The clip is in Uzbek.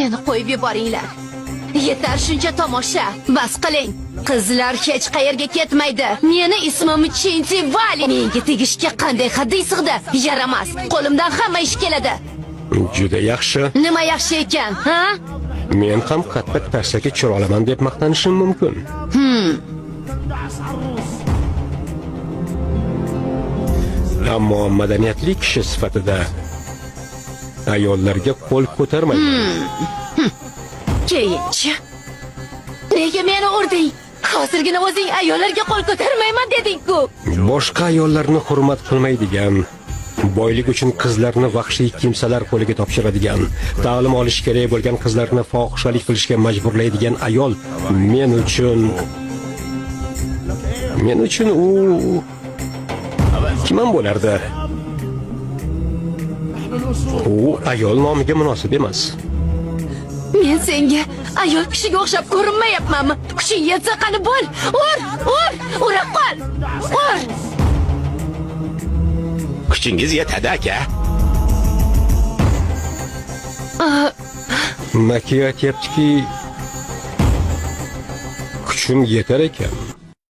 Meni qo'yib yuboringlar. Yetar shuncha tomosha. Bas qiling. Qizlar hech qayerga ketmaydi. Meni ismim Chinti Vali. Menga tegishga qanday haddiy sig'di? Yaramas. Qo'limdan hamma ish keladi. Juda yaxshi. Nima yaxshi ekan, ha? Men ham qattiq tarsaki tushira olaman deb maqtanishim mumkin. Ammo madaniyatli kishi sifatida ayollarga qo'l ko'tarmayman. Keyinchi. Nega meni urding? Hozirgina o'zing ayollarga qo'l ko'tarmayman deding-ku. Boshqa ayollarni hurmat qilmaydigan, boylik uchun qizlarni vahshiy kimsalar qo'liga topshiradigan, ta'lim olish kerak bo'lgan qizlarni fohishalik qilishga majburlaydigan ayol men uchun u kim bo'lardi? U ayol nomiga munosib emas. Men senga ayol kishiga o'xshab ko'rinmayapmanmi? Kuching yetsa qani bo'l. Ura qol. Ur. Kuchingiz yetadi aka. Maki aytyaptiki, kuchim yetar ekan.